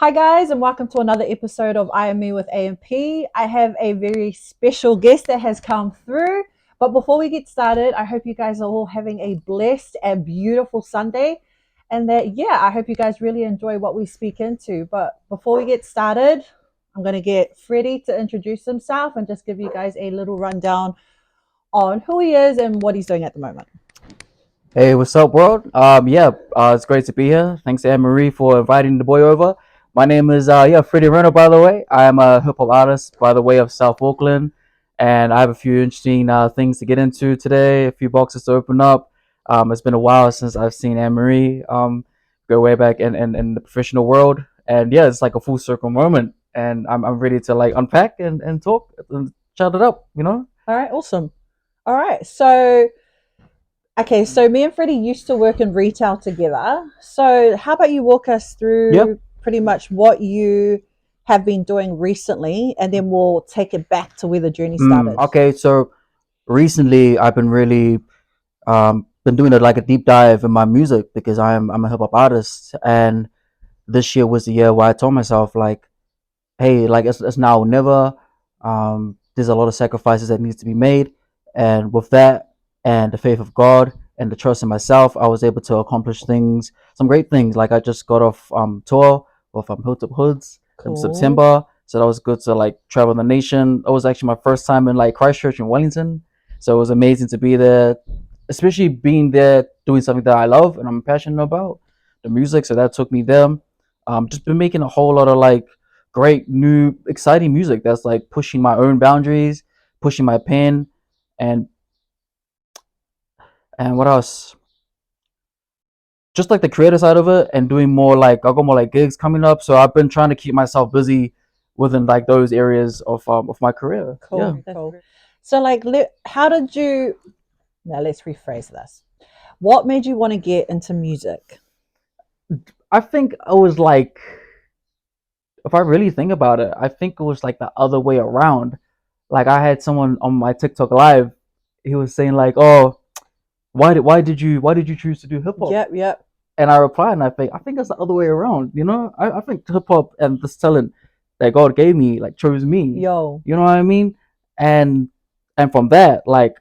Hi, guys, and welcome to another episode of I Am Me with AMP. I have a very special guest that has come through. But before we get started, I hope you guys are all having a blessed and beautiful Sunday. And that, yeah, I hope you guys really enjoy what we speak into. But before we get started, I'm going to get Freddy to introduce himself and just give you guys a little rundown on who he is and what he's doing at the moment. Hey, what's up, world? It's great to be here. Thanks to Anne Marie for inviting the boy over. My name is Freddy Renner, by the way. I am a hip hop artist by the way of South Auckland, and I have a few interesting things to get into today. A few boxes to open up. It's been a while since I've seen Anne Marie. Go way back in the professional world, and yeah, it's like a full circle moment, and I'm ready to like unpack and talk and chat it up. All right, awesome. All right, so me and Freddie used to work in retail together. So how about you walk us Yeah. through pretty much what you have been doing recently, and then we'll take it back to where the journey started. Okay. So recently, I've been really been doing like a deep dive in my music because I'm a hip hop artist, and this year was the year where I told myself like, hey, like it's now or never. There's a lot of sacrifices that needs to be made, and with that and the faith of God and the trust in myself, I was able to accomplish things, some great things. Like I just got off tour with Hilltop Hoods in Cool. September, so that was good to like travel the nation. It was actually my first time in like Christchurch in Wellington, so it was amazing to be there, especially being there doing something that I love and I'm passionate about, the music. So that took me there. Just been making a whole lot of like great new exciting music that's like pushing my own boundaries, pushing my pen, and what else? Just like the creative side of it, and doing more like I got more like gigs coming up. So I've been trying to keep myself busy within like those areas of my career. Yeah. Cool, cool. So, how did you? Now, let's rephrase this. What made you want to get into music? I think it was like, if I really think about it, I think it was like the other way around. Like I had someone on my TikTok live, he was saying like, "Oh, why did you choose to do hip hop?" Yep, yep. And I replied, and I think it's the other way around. I think hip hop and this talent that God gave me like chose me. Yo, You know what I mean? And from that, like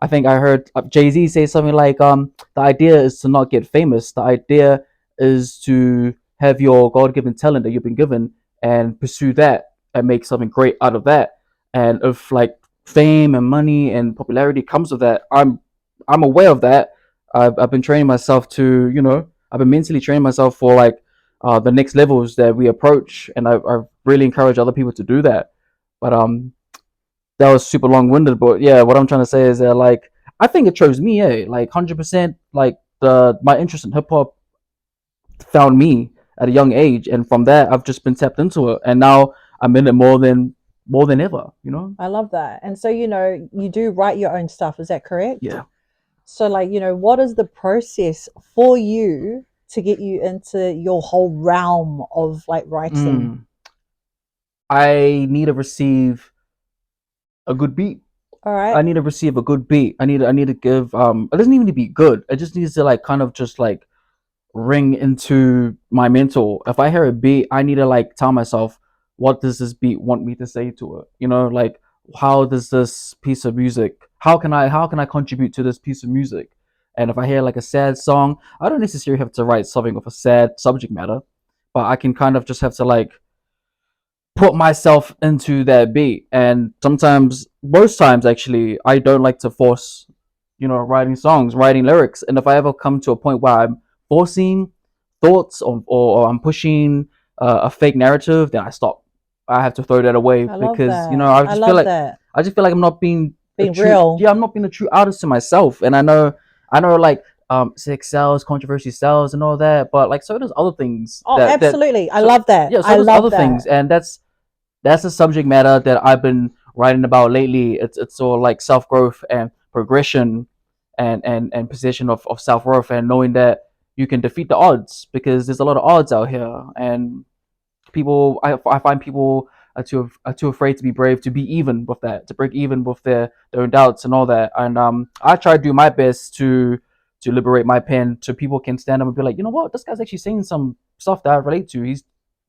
I think I heard Jay-Z say something like, the idea is to not get famous. The idea is to have your God-given talent that you've been given and pursue that and make something great out of that. And if like fame and money and popularity comes with that, I'm aware of that. I've been training myself to, I've been mentally training myself for like the next levels that we approach, and I really encourage other people to do that. But that was super long winded. But yeah, what I'm trying to say is that like I think it chose me, like 100%. Like the my interest in hip hop found me at a young age, and from that I've just been tapped into it, and now I'm in it more than ever. I love that. And so, you do write your own stuff. Is that correct? Yeah. So, what is the process for you to get you into your whole realm of like writing? Mm. I need to receive a good beat. All right. I need to receive a good beat. I need to give it doesn't even need to be good. It just needs to like kind of just like ring into my mental. If I hear a beat, I need to like tell myself, what does this beat want me to say to it? Like how does this piece of music, how can I contribute to this piece of music? And if I hear like a sad song, I don't necessarily have to write something with a sad subject matter, but I can kind of just have to like put myself into that beat. And sometimes, most times actually, I don't like to force, writing songs, writing lyrics. And if I ever come to a point where I'm forcing thoughts, or I'm pushing a fake narrative, then I stop. I have to throw that away I love because that. I I just feel love like that. I'm not being a Being true, real. yeah, I'm not being a true artist to myself. And I know like sex sells, controversy sells, and all that, but like so does other things Oh, that absolutely. I so love that. yeah, so I does love other things, that. and that's a subject matter that I've been writing about lately. It's all like self growth and progression, and position of self worth, and knowing that you can defeat the odds, because there's a lot of odds out here, and I find people are too afraid to be brave, to be even with that, to break even with their own doubts and all that. And I try to do my best to liberate my pen, so people can stand up and be like, you know what, this guy's actually saying some stuff that I relate to.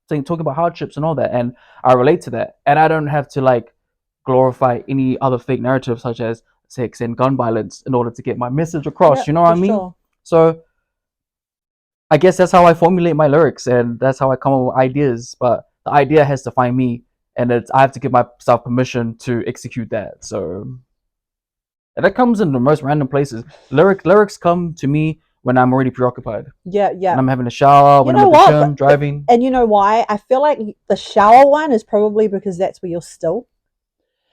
talking about hardships and all that, and I relate to that, and I don't have to like glorify any other fake narrative such as sex and gun violence in order to get my message across. Yeah, You know what for I mean? sure. So I guess that's how I formulate my lyrics, and that's how I come up with ideas. But the idea has to find me, and I have to give myself permission to execute that. So and that comes in the most random places. Lyrics come to me when I'm already preoccupied, Yeah, when yeah. I'm having a shower, You when I'm know at the what? gym, driving. And you know why? I feel like the shower one is probably because that's where you're still.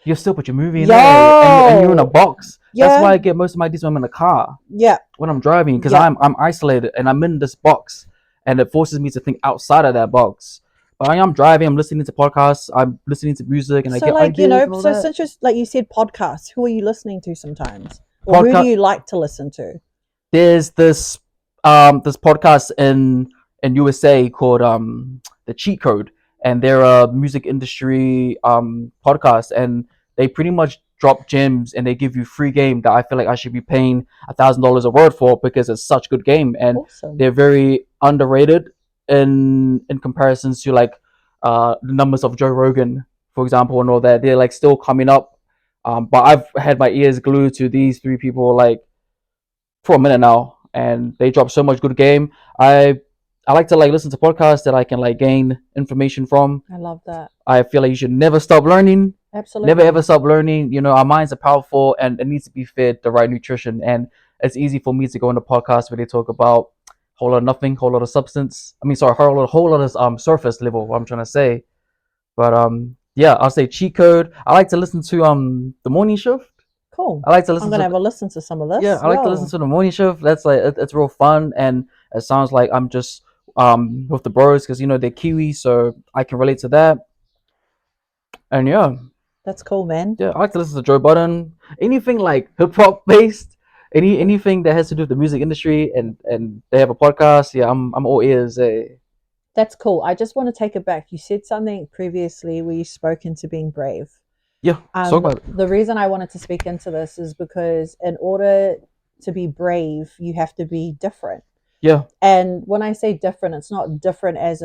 You still put your movie in there, and you're in a Yo, box. That's yeah, why I get most of my ideas when I'm in the car, yeah, when I'm driving, because yeah. I'm isolated and I'm in this box, and it forces me to think outside of that box. But I'm driving, I'm listening to podcasts, I'm listening to music, and I So, get like, ideas and all so that. since you're, like you said, podcasts, who are you listening to sometimes? Or who do Podcast. you like to listen to? There's this podcast in USA called the Cheat Code, and they're a music industry podcast, and they pretty much drop gems and they give you free game that I feel like I should be paying $1,000 a word for because it's such good game, and Awesome. they're very underrated in comparisons to like the numbers of Joe Rogan, for example, and all that. They're like still coming up, but I've had my ears glued to these three people like for a minute now, and they drop so much good game. I like to like listen to podcasts that I can like gain information from. I love that. I feel like you should never stop learning. Never Absolutely. ever stop learning. You know, our minds are powerful and it needs to be fed the right nutrition. And it's easy for me to go into podcasts where they talk about whole lot of nothing, whole lot of substance. I mean, sorry, whole lot of surface level. What I'm trying to say, but yeah, I'll say cheat code. I like to listen to the morning shift. Cool. I like to I'm listen gonna to have a listen to some of yeah, this. I like to listen Yo, to the morning shift. That's like it's real fun, and it sounds like I'm just with the bros because you know they're Kiwi, so I can relate to that. And yeah, that's cool, man. yeah, I like to listen to Joe Budden. Anything like hip hop based, anything that has to do with the music industry, and they have a podcast. Yeah, I'm all ears. Eh? That's cool. I just want to take it back. You said something previously where you spoke into being brave. Yeah, let's talk about it. The reason I wanted to speak into this is because in order to be brave, you have to be different. Yeah, And when I say different, it's not different as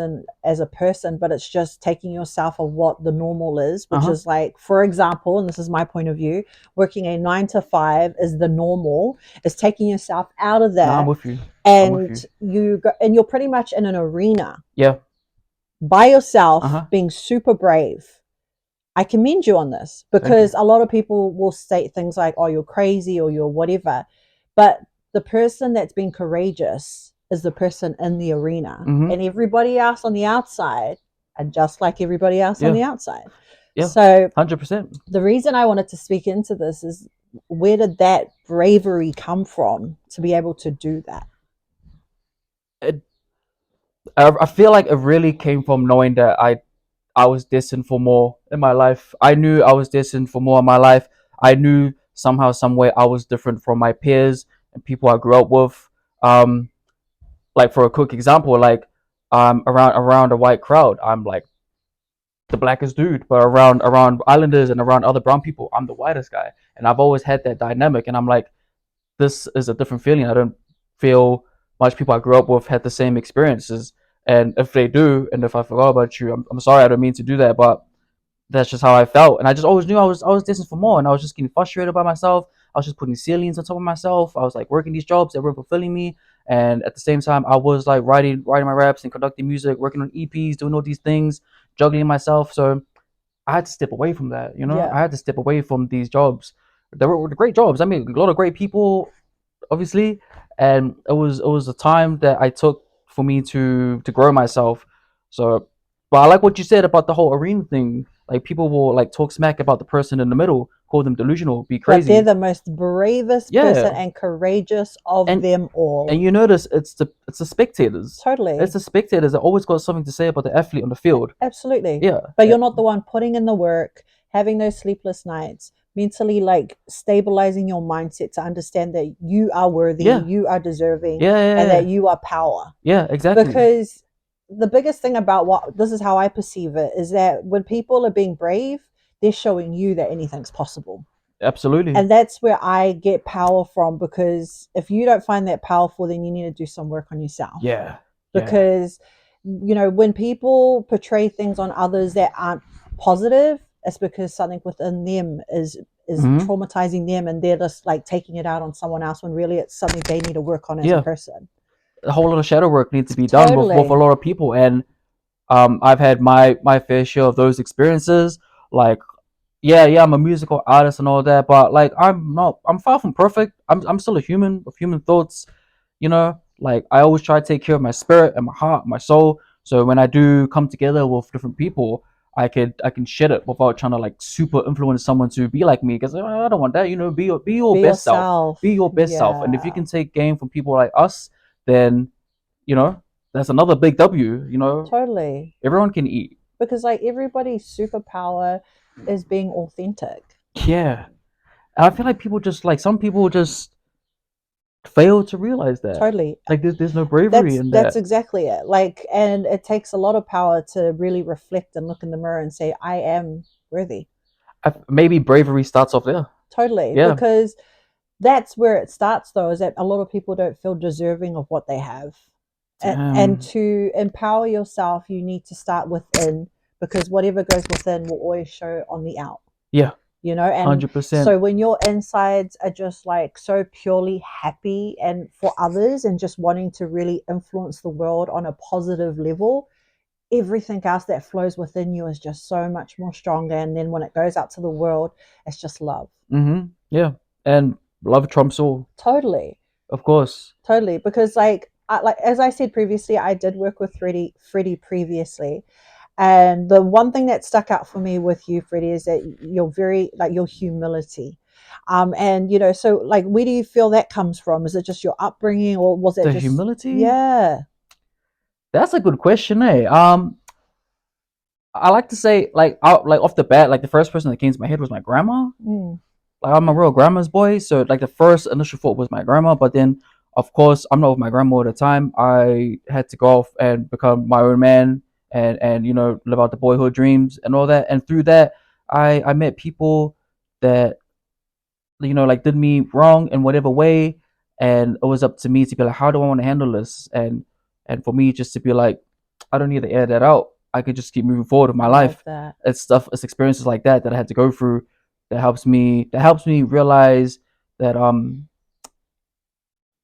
a person, but it's just taking yourself of what the normal is, uh which huh. is like, for example, and this is my point of view, working a 9 to 5 is the normal, is taking yourself out of Nah, I'm that, with you. I'm with and you. you're pretty much in an arena Yeah. by Uh yourself, huh. being super brave. I commend you on this Thank you. because a lot of people will state things like, oh, you're crazy or you're whatever. But the person that's been courageous is the person in the arena. Mhm. And everybody else on the outside are just like everybody else on Yeah. the outside. Yeah. So 100%. the reason I wanted to speak into this is, where did that bravery come from to be able to do that? It, I feel like it really came from knowing that I was destined for more in my life. I knew I was destined for more in my life. I knew somehow, somewhere, I was different from my peers and people I grew up with. Um, like for a quick example, like around a white crowd, I'm like the blackest dude, but around islanders and around other brown people, I'm the whitest guy. And I've always had that dynamic, and I'm like, this is a different feeling. I don't feel much people I grew up with had the same experiences. And if they do, and if I forgot about you, I'm sorry. I don't mean to do that, but that's just how I felt. And I just always knew I was destined for more. And I was just getting frustrated by myself. I was just putting ceilings on top of myself. I was like working these jobs that weren't fulfilling me. And at the same time, I was like writing my raps and conducting music, working on EPs, doing all these things, juggling myself. So I had to step away from that. You know, Yeah. I had to step away from these jobs. They were great jobs. I mean, a lot of great people, obviously, and it was a time that I took for me to grow myself. So, but I like what you said about the whole arena thing. Like people will like talk smack about the person in the middle, call them delusional, be But they're crazy. the most bravest person Yeah, and courageous of and them and all. you notice it's the spectators. It's Totally. the spectators that always got something to say about the athlete on the field. Absolutely. Yeah, But you're not the one putting in the work, having those sleepless nights, mentally like stabilizing your mindset to understand that you are worthy, yeah, you are deserving, yeah, yeah, and that yeah, you are power. yeah, exactly. Because the biggest thing about what this is how I perceive it is that when people are being brave, they're showing you that anything's possible. Absolutely. And that's where I get power from, because if you don't find that powerful, then you need to do some work on yourself. Yeah, yeah, Because when people portray things on others that aren't positive, it's because something within them is Hmm. traumatizing them, and they're just like taking it out on someone else when really it's something they need to work on as a Yeah, person. a whole lot of shadow work needs to be done with a Totally. lot of people, and I've had my fair share of those experiences. Like, yeah, I'm a musical artist and all that, but like, I'm far from perfect. I'm still a human with human thoughts. Like, I always try to take care of my spirit and my heart, my soul. So when I do come together with different people, I can shed it without trying to like super influence someone to be like me, because I don't want that. Be your Be best self. yourself. Be your best self. And if you Yeah, can take game from people like us, then you know that's another big W. totally. Everyone can eat. Because like everybody's superpower is being authentic. Yeah. And I feel like some people just fail to realize that. Totally. Like, there's no bravery That's in that's that. exactly it. Like, and it takes a lot of power to really reflect and look in the mirror and say, I am worthy. Maybe bravery starts off there. Totally. Yeah. Because that's where it starts, though, is that a lot of people don't feel deserving of what they have. And Damn. to empower yourself, you need to start within, because whatever goes within will always show on the out. Yeah. And 100%. so when your insides are just like so purely happy and for others and just wanting to really influence the world on a positive level, everything else that flows within you is just so much more stronger, and then when it goes out to the world, it's just love. Yeah. And love trumps all, Totally. of course. Totally, because like as I said previously, I did work with Freddie previously. And the one thing that stuck out for me with you, Freddie, is that you're very like your humility. And so like, where do you feel that comes from? Is it just your upbringing, or was it The just, humility? yeah? That's a good question, eh? I like to say, like off the bat, like the first person that came to my head was my grandma. Mm, Like, I'm a real grandma's boy, so like the first initial thought was my grandma, but then of course I'm not with my grandma all the time. I had to go off and become my own man, and live out the boyhood dreams and all that. And through that, I met people that like did me wrong in whatever way, and it was up to me to be like, how do I want to handle this? And for me just to be like, I don't need to air that out. I could just keep moving forward with my love life. that. It's experiences like that I had to go through that helps me realize that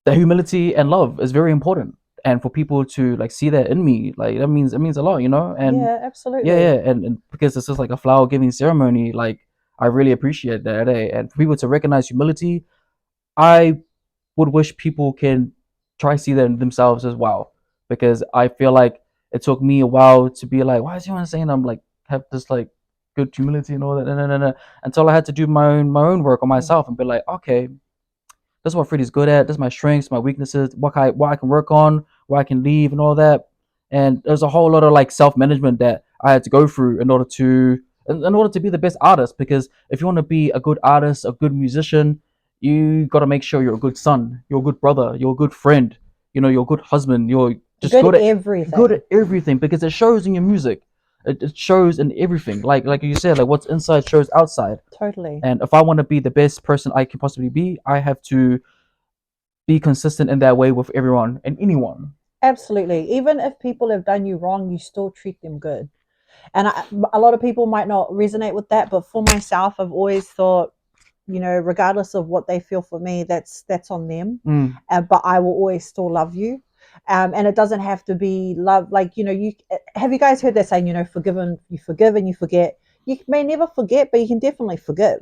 that humility and love is very important, and for people to like see that in me, like it means a lot, and Yeah, yeah, absolutely. yeah, and because this is like a flower giving ceremony, like I really appreciate that, eh? And for people to recognize humility, I would wish people can try to see that in themselves as well, because I feel like it took me a while to be like, why is anyone saying I'm like have this like good humility and all that, until I had to do my own work on Mm. myself and be like, okay, this is what Freddy's good at. This is my strengths, my weaknesses, what I can work on, what I can leave, and all that. And there's a whole lot of like self management that I had to go through in order to be the best artist. Because if you want to be a good artist, a good musician, you got to make sure you're a good son, you're a good brother, you're a good friend, you're a good husband, you're just Good good everything. at everything, because it shows in your music. It shows in everything. Like you said, like what's inside shows outside. Totally. And if I want to be the best person I can possibly be, I have to be consistent in that way with everyone and anyone. Absolutely. Even if people have done you wrong, you still treat them good. And a lot of people might not resonate with that, but for myself, I've always thought, regardless of what they feel for me, that's on them. Mm. But I will always still love you. And it doesn't have to be love. Like, you have you guys heard that saying, forgive and you forget. You may never forget, but you can definitely forgive.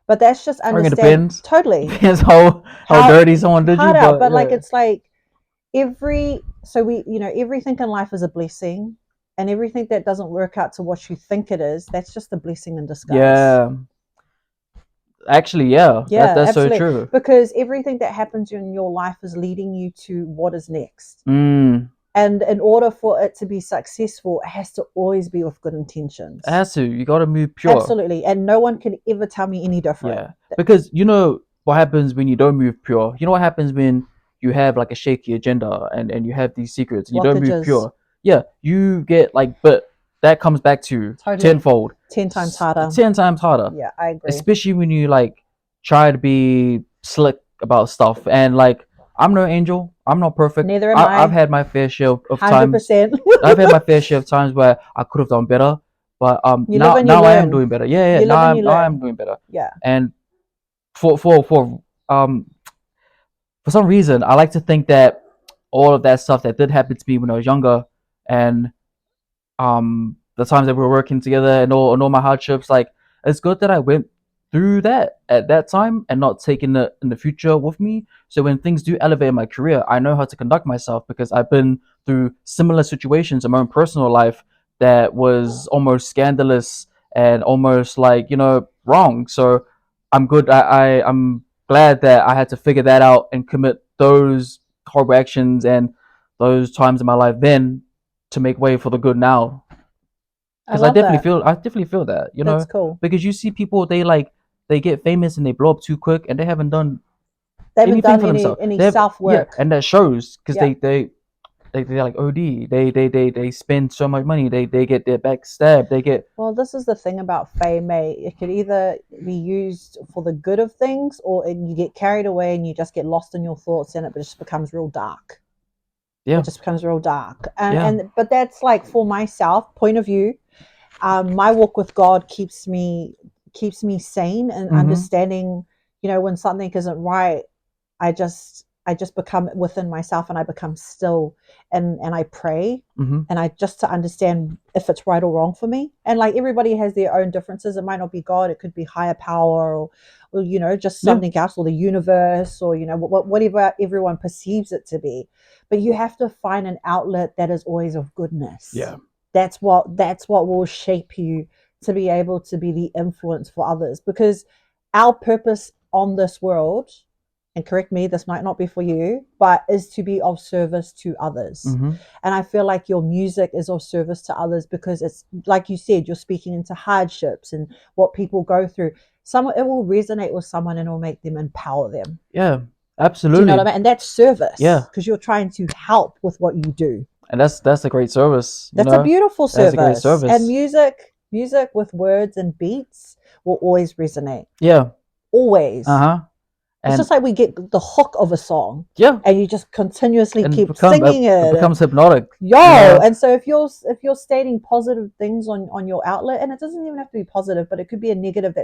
But that's just I think it understand depends. totally Depends how how dirty someone did you, hard out. but But like, yeah. it's like everything in life is a blessing, and everything that doesn't work out to what you think it is, that's just a blessing in disguise. Yeah. Actually, yeah. That's Yeah, that's so absolutely. true. Because everything that happens in your life is leading you to what is next. Mm. And in order for it to be successful, it has to always be with good It intentions. has to. You gotta move pure. Absolutely. And no one can ever tell me any different. Yeah. Because you know what happens when you don't move pure. You know what happens when you have like a shaky agenda, and you have these secrets and you don't move Blockages, pure. Yeah, you get like, but that comes back to totally. tenfold, 10 times harder. 10 times harder. Yeah, I agree. Especially when you like try to be slick about stuff, and like, I'm no angel. I'm not perfect. Neither am I've I. had my fair share of times. 100%. I've had my fair share of times where I could have done better, but You live now and you I am learn. doing better. Yeah, yeah. You live and you Now I am learn. doing better. Yeah. And for um for some reason, I like to think that all of that stuff that did happen to me when I was younger, and the times that we were working together and all my hardships, like it's good that I went through that at that time and not taking it in the future with me. So when things do elevate in my career, I know how to conduct myself because I've been through similar situations in my own personal life that was almost scandalous and almost like, wrong. So I'm glad that I had to figure that out and commit those horrible actions and those times in my life then to make way for the good now. I Because love that. I definitely feel that, That's cool. because you see people, they get famous and they blow up too quick and they haven't done They haven't anything done for themselves. any They have, self yeah, work. and that shows because Yeah. they like OD. They spend so much money. They get their back stabbed. They get Well, this is the thing about fame, mate. It could either be used for the good of things, or you get carried away and you just get lost in your thoughts, and it just becomes real dark. It yeah, just becomes real dark. yeah, But that's like for myself point of view. My walk with God keeps me sane and mhm, understanding. When something isn't right, I just become within myself and I become still and I pray mhm, and I just to understand if it's right or wrong for me. And like everybody has their own differences. It might not be God, it could be higher power or just yeah, something else or the universe or whatever everyone perceives it to be. But you have to find an outlet that is always of goodness. yeah, That's what will shape you to be able to be the influence for others because our purpose on this world, and correct me, this might not be for you, but is to be of service to others. mhm, And I feel like your music is of service to others because it's like you said, you're speaking into hardships and what people go through. It will resonate with someone and it will make them empower them. yeah, Do you know what I absolutely, mean? And that's service yeah. because you're trying to help with what you do. And that's a great service. That's a beautiful That's a great service. And service. music with words and beats will always resonate. Yeah, uh Always. huh, It's and just like we get the hook of a song yeah, and you just continuously and keep singing it it. becomes hypnotic. You Yo, know, and so if you're stating positive things on your outlet, and it doesn't even have to be positive, but it could be a negative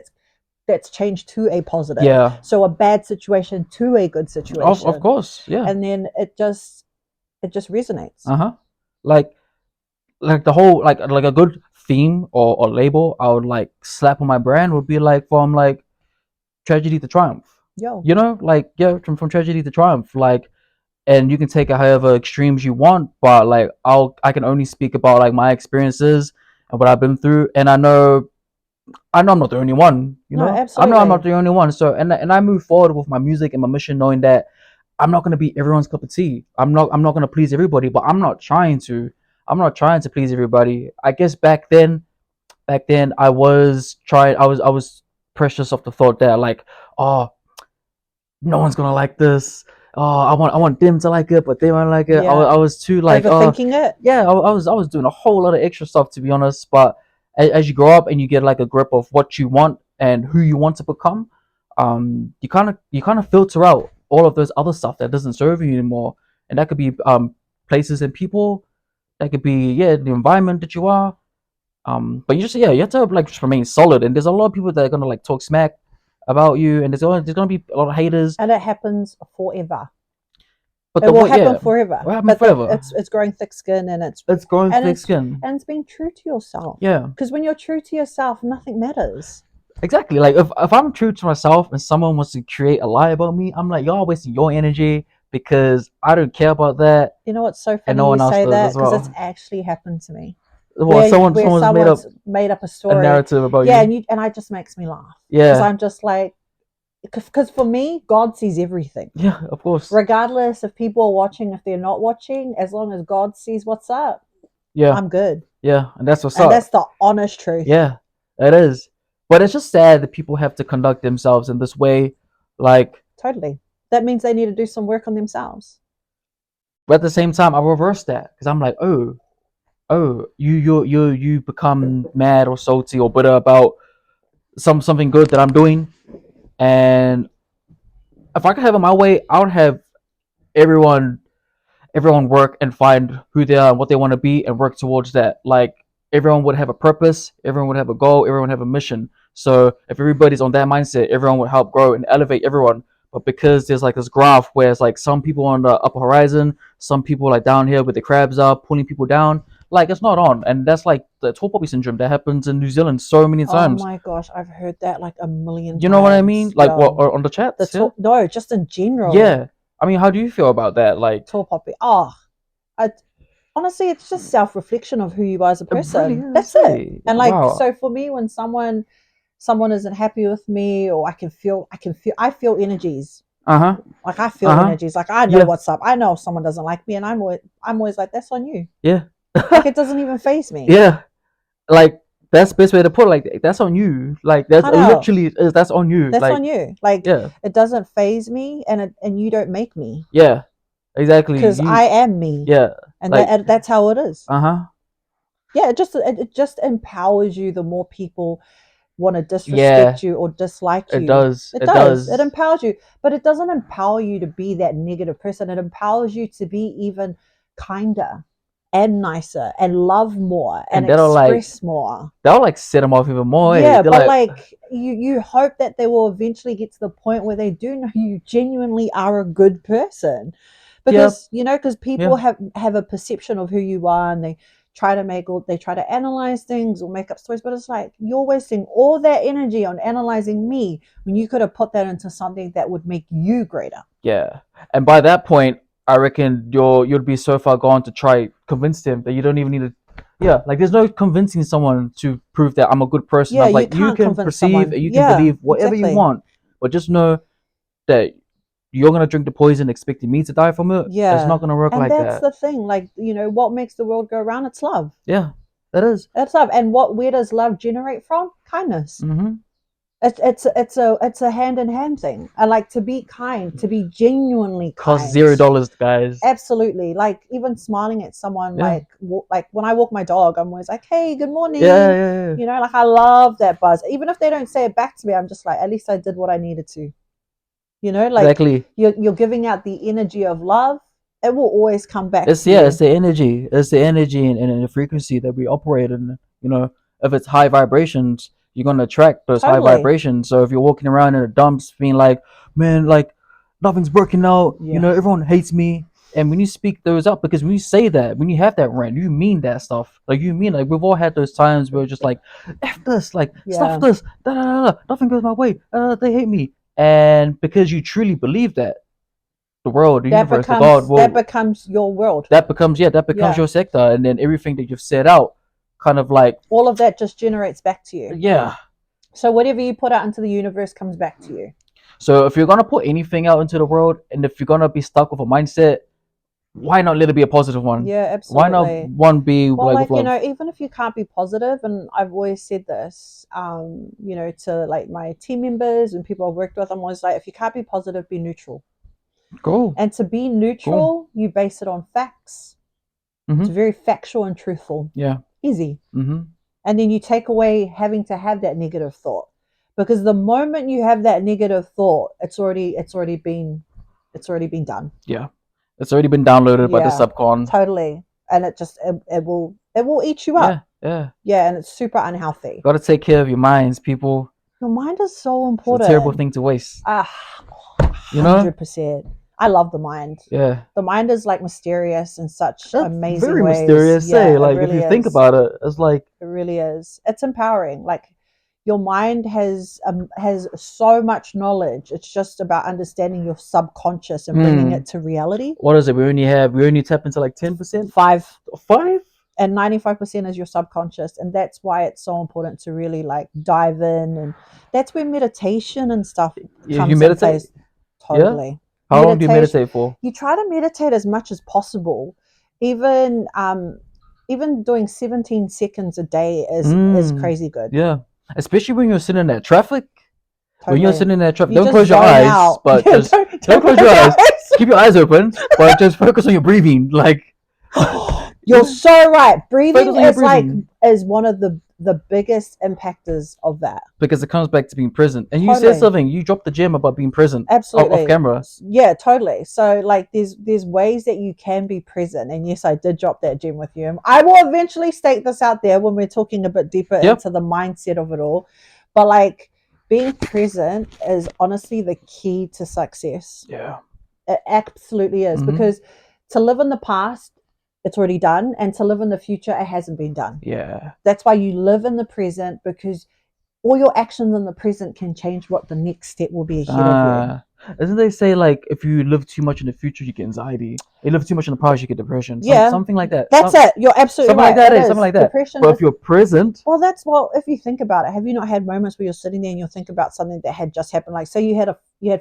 that's changed to a positive. yeah, So a bad situation to a good of situation. course, yeah, And then it just resonates. uh huh, like the whole like a good theme or label I would like slap on my brand would be like from like tragedy to triumph. Yo. Like yeah, from tragedy to triumph, like, and you can take it however extremes you want, but like I can only speak about like my experiences and what I've been through, and I know I'm not the only one. No, I know I'm not absolutely. the only one. So and I move forward with my music and my mission, knowing that I'm not gonna be everyone's cup of tea. I'm not gonna please everybody, but I'm not trying to. I'm not trying to please everybody. I guess back then I was trying. I was precious of the thought that like, oh, no one's gonna like this. Oh, I want them to like it, but they won't like it. Yeah. I was too like, Overthinking it. yeah, I was doing a whole lot of extra stuff to be honest. But as you grow up and you get like a grip of what you want and who you want to become, you kind of filter out all of those other stuff that doesn't serve you anymore, and that could be places and people. That could be the environment that you are. But you have to like just remain solid. And there's a lot of people that are gonna like talk smack about you, and there's gonna be a lot of haters. And it happens forever. But It the will what? happen Yeah, forever. what happened But forever? it's growing thick skin and it's It's growing and thick it's skin. and it's being true to yourself. Yeah, Because when you're true to yourself, nothing matters. exactly. Like if I'm true to myself and someone wants to create a lie about me, I'm like, y'all wasting your energy because I don't care about that, You know what's so and funny no you one else say does that as because it's well. actually happened to me. Well, Where someone's made up someone's made up a a story. narrative about Yeah, you. and it just makes me laugh. Because Yeah, I'm just like because for me, God sees everything. yeah, of course. Regardless if people are watching, if they're not watching, as long as God sees what's up, Yeah, I'm good. yeah, and that's what's And up. that's the honest truth. Yeah, it is. But it's just sad that people have to conduct themselves in this way. Like, Totally. That means they need to do some work on themselves. but at the same time, I reverse that because I'm like, oh, you become mad or salty or bitter about something good that I'm doing, and if I could have it my way, I would have everyone. everyone work and find who they are and what they want to be and work towards that. Like everyone would have a purpose, everyone would have a goal, everyone would have a mission. So if everybody's on that mindset, everyone would help grow and elevate everyone. But because there's like this graph where it's like some people on the upper horizon, some people like down here with the crabs are pulling people down, like it's not on. And that's like the tall poppy syndrome that happens in New Zealand so many Oh times. my gosh, I've heard that like a million You know what I mean? times. Like what Yo, on the chats? Yeah. no, just in general. Yeah. I mean, how do you feel about that? Like, Tall poppy. Oh, I honestly, it's just self-reflection of who you are as a it person. really is. That's it. And like, Wow. so for me, when someone isn't happy with me, or I feel energies. Uh-huh. Like I feel Uh-huh. energies. Like I know Yeah. what's up. I know if someone doesn't like me, and I'm always like, that's on you. Yeah. Like it doesn't even faze me. Yeah. Like that's the best way to put it. Like that's on you. Like that's I know. literally is that's on you. That's like, on you. Like yeah. it doesn't faze me, and you don't make me. Yeah. Exactly. Because I am me. Yeah. And Like that's how it is. uh-huh. Yeah, it just empowers you. The more people want to Yeah. disrespect you or dislike It you, does. it does. It empowers you, but it doesn't empower you to be that negative person. It empowers you to be even kinder and nicer and love more and that'll express more. that'll like set them off even more. Yeah, They're but like you hope that they will eventually get to the point where they do know you genuinely are a good person, because because people Yeah. have a perception of who you are, and they try to analyze things or make up stories, but it's like you're wasting all that energy on analyzing me when you could have put that into something that would make you greater. Yeah. And by that point, I reckon you'd be so far gone to try convince them that you don't even need to. Yeah, like there's no convincing someone to prove that I'm a good person. Yeah, I'm you like you can't can convince perceive someone. and you can Yeah, believe whatever you exactly. want, but just know that you're gonna drink the poison expecting me to die from it. Yeah, It's not gonna work and like that's that. the thing. Like what makes the world go round? It's love. Yeah, that is. That's love. And where does love generate from? Kindness. Mm-hmm. It's a hand in hand thing. I like to be kind, to be genuinely Costs kind. $0, guys. Absolutely. Like even smiling at someone, Yeah. like when I walk my dog, I'm always like, "Hey, good morning." Yeah. Like I love that buzz. Even if they don't say it back to me, I'm just like, at least I did what I needed to. Like Exactly. you're giving out the energy of love. It will always come back It's to you. it's the energy. It's the energy and the frequency that we operate in. If it's high vibrations, you're gonna attract those high Totally. vibrations. So if you're walking around in the dumps being like, man, like nothing's working out, Yeah. everyone hates me. And when you speak those up, because when you say that, when you have that rant, you mean that stuff. Like you mean like we've all had those times where just like, F this, like stuff this, nothing goes my way, they hate me. And because you truly believe that, the world, the universe, the God will that becomes your world. that becomes your sector, and then everything that you've set out kind of like all of that just generates back to you. Yeah. So whatever you put out into the universe comes back to you. So if you're gonna put anything out into the world, and if you're gonna be stuck with a mindset, why not let it be a positive one? Yeah, absolutely. Why not one be well, like with love? even if you can't be positive, and I've always said this, to like my team members and people I've worked with, I'm always like, if you can't be positive, be neutral. Cool. And to be neutral, you base it on facts. Mm-hmm. It's very factual and truthful. Yeah. Easy. Mm-hmm. And then you take away having to have that negative thought, because the moment you have that negative thought, it's already been done. Yeah, it's already been downloaded by the subcon. Totally, and it will eat you up. Yeah, and it's super unhealthy. Got to take care of your minds, people. Your mind is so important. It's a terrible thing to waste. 100%. I love the mind. Yeah. The mind is like mysterious in such amazing very ways. Mysterious. Yeah, like really if you think about it, it's like it really is. It's empowering. Like your mind has so much knowledge. It's just about understanding your subconscious and bringing it to reality. What is it? We only tap into like 10%. 5. And 95% is your subconscious, and that's why it's so important to really like dive in, and that's where meditation and stuff comes you meditate? in place. Totally. Yeah? How long do you meditate for? You try to meditate as much as possible. Even doing 17 seconds a day is crazy good. Yeah, especially when you're sitting in that traffic. Totally. When you're sitting in that traffic, don't close your eyes, but just don't close your eyes. Keep your eyes open, but just focus on your breathing. Like you're so right. Breathing is one of the the biggest impactors of that. Because it comes back to being present. And you said Totally. something. You dropped the gem about being present off Absolutely. camera. Yeah, totally. So like there's ways that you can be present. And yes, I did drop that gem with you. And I will eventually state this out there when we're talking a bit deeper Yep. into the mindset of it all. But like being present is honestly the key to success. Yeah. It absolutely is. Mhm. Because to live in the past, it's already done. And to live in the future, it hasn't been done. Yeah. That's why you live in the present, because all your actions in the present can change what the next step will be ahead of you. Isn't they say like if you live too much in the future you get anxiety? You live too much in the past you get depression. Yeah, Something like that. that's it. You're absolutely Something like right. that. It Something is. like that. Depression But is, if you're present, well, that's, well, if you think about it, have you not had moments where you're sitting there and you'll think about something that had just happened? Like, say you had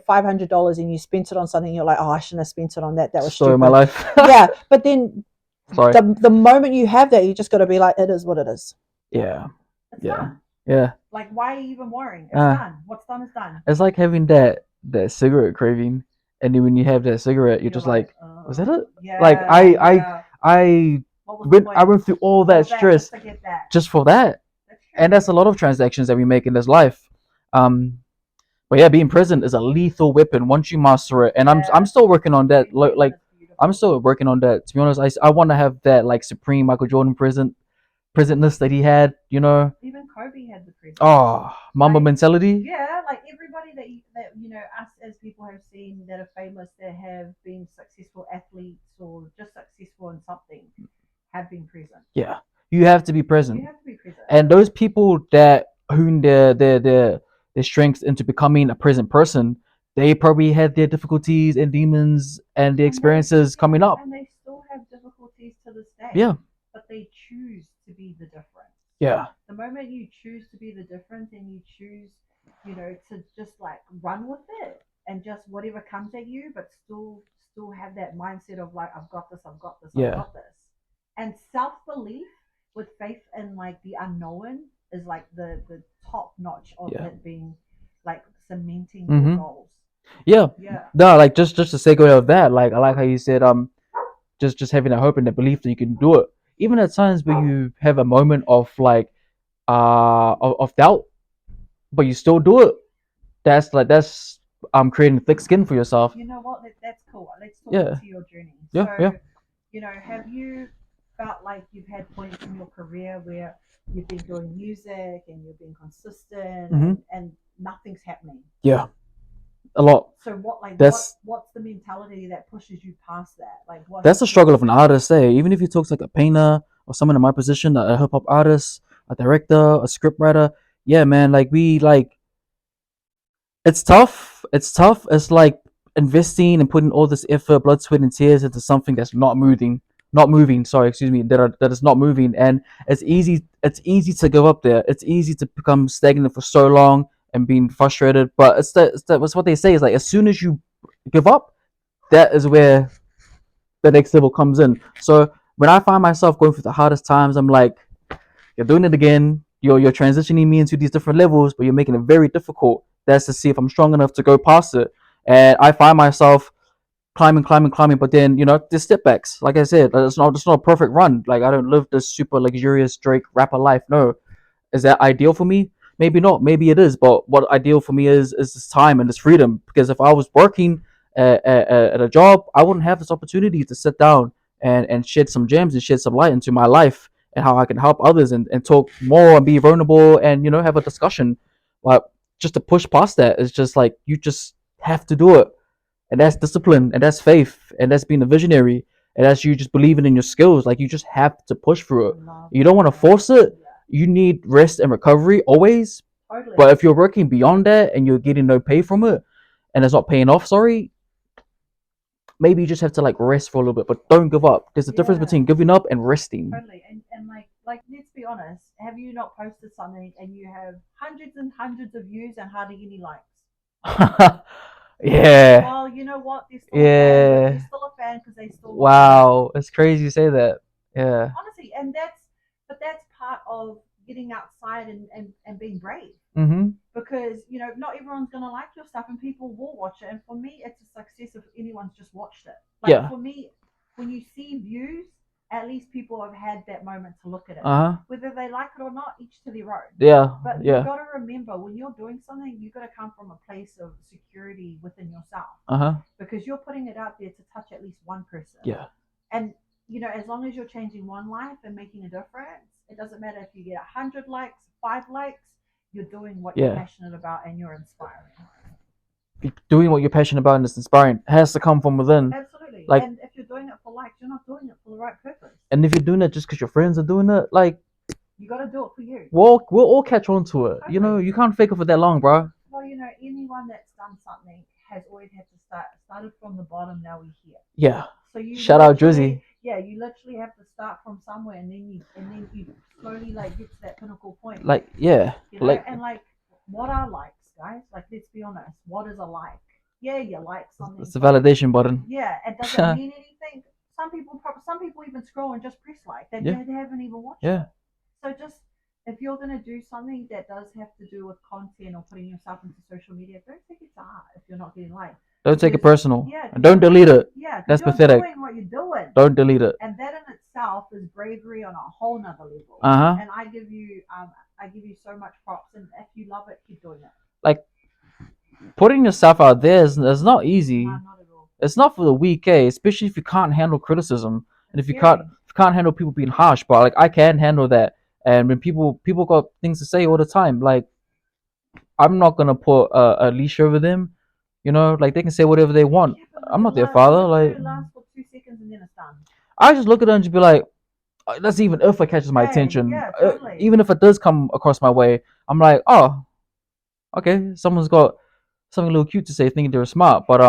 $500 and you spent it on something, you're like, oh, I shouldn't have spent it on that. That was story of my stupid. life. Yeah, but then Sorry. the moment you have that, you just got to be like, it is what it is. Yeah. It's Yeah. done. Yeah. Like, why are you even worrying? It's done. What's done is done. It's like having that cigarette craving, and then when you have that cigarette, you're just like, was that it? Yeah, Like yeah. I What was the point? I went through all that stress just to get that. just for that, That's true. and that's a lot of transactions that we make in this life. But yeah, being present is a lethal weapon once you master it, and I'm still working on that. Like I'm still working on that. To be honest, I want to have that like supreme Michael Jordan presentness that he had. You know, Even Kobe had the present. oh, Mamba Like, mentality. yeah, like everybody that you know, us as people have seen that are famous, that have been successful athletes or just successful in something, have been present. Yeah, you have to be present. You have to be present. And those people that hone their strengths into becoming a present person, they probably had their difficulties and demons and the experiences coming up. And they still have difficulties to this day. Yeah. But they choose to be the difference. Yeah. The moment you choose to be the difference and you choose, you know, to just like run with it and just whatever comes at you, but still have that mindset of like, I've got this, I've got this, I've got this. And self belief with faith in like the unknown is like the top notch of it being like cementing your goals. Yeah. No, like just to segue of that, like I like how you said just having a hope and a belief that you can do it. Even at times where you have a moment of like of doubt, but you still do it. That's creating thick skin for yourself. You know what? That's cool. Let's talk into your journey. Yeah. You know, have you felt like you've had points in your career where you've been doing music and you've been consistent and nothing's happening? Yeah. A lot. So what's the mentality that pushes you past that? Like that's the struggle of an artist, eh? Even if you talk to like a painter or someone in my position, a hip hop artist, a director, a script writer, yeah, man, like we like it's tough. It's tough. It's like investing and putting all this effort, blood, sweat, and tears into something that's not moving. Not moving. Sorry, excuse me. That is not moving, and it's easy. It's easy to give up there. It's easy to become stagnant for so long and being frustrated. But it's what they say is like as soon as you give up, that is where the next level comes in. So when I find myself going through the hardest times, I'm like, you're doing it again. You're transitioning me into these different levels, but you're making it very difficult. That's to see if I'm strong enough to go past it. And I find myself climbing, but then there's step backs. Like I said, it's not a perfect run. Like I don't live this super luxurious Drake rapper life. No, is that ideal for me? Maybe not. Maybe it is. But what ideal for me is this time and this freedom. Because if I was working at a job, I wouldn't have this opportunity to sit down and shed some gems and shed some light into my life and how I can help others and talk more and be vulnerable and have a discussion. But just to push past that is just like you just have to do it, and that's discipline and that's faith and that's being a visionary and that's you just believing in your skills. Like you just have to push through it. You don't want to force it. You need rest and recovery always. Totally. But if you're working beyond that and you're getting no pay from it and it's not paying off, sorry, maybe you just have to like rest for a little bit, but don't give up. There's a difference between giving up and resting. Totally. And like let's be honest, have you not posted something and you have hundreds and hundreds of views and hardly any likes? Yeah. Well, you know what? They're still a fan because they still. Wow, it's crazy you say that. Yeah. Honestly, and that's part of getting outside and being brave. Because not everyone's gonna like your stuff, and people will watch it. And for me, it's a success if anyone's just watched it. Like for me, when you see views, at least people have had that moment to look at it. Uh huh. Whether they like it or not, each to their own. Yeah. But you've Yeah. got to remember, when you're doing something, you've got to come from a place of security within yourself, Uh huh. because you're putting it out there to touch at least one person. Yeah. And as long as you're changing one life and making a difference, it doesn't matter if you get 100 likes, 5 likes. You're doing what you're Yeah. passionate about, and you're inspiring. Doing what you're passionate about and it's inspiring. It has to come from within. Absolutely. Like, and if you're doing it for likes, you're not doing it for the right purpose. and if you're doing it just because your friends are doing it, like, You got to do it for you. we'll all catch on to it. Totally. You know, you can't fake it for that long, bro. Well, anyone that's done something has always had to started from the bottom. Now we're here. Yeah. So you Shout out Drizzy. Yeah, you literally have to start from somewhere, and then you slowly like get to that pinnacle point. Like, yeah. Like, and like, what are likes, guys? Like, let's be honest. What is a like? Yeah, you like something. it's a validation button. Yeah, it doesn't mean anything. Some people even scroll and just press like. They haven't even watched it. So just, if you're going to do something that does have to do with content or putting yourself into social media, don't think it's art if you're not getting likes. Don't take it personal. Yeah, and don't delete it. Yeah, that's you're pathetic. Doing what you're doing. Don't delete it. And that in itself is bravery on a whole nother level. Uh-huh. And I give you so much props. And if you love it, keep doing it. Like, putting yourself out there is not easy. No, not at all. It's not for the weak, especially if you can't handle criticism and if you can't handle people being harsh. But like, I can handle that. And when people got things to say all the time, like, I'm not gonna put a leash over them. Like, they can say whatever they want. I'm not their father. Like, it lasts for 2 seconds and then it's done. I just look at it and just be like, that's even if it catches my attention. Yeah, totally. Even if it does come across my way, I'm like, oh, okay, someone's got something a little cute to say, thinking they're smart. But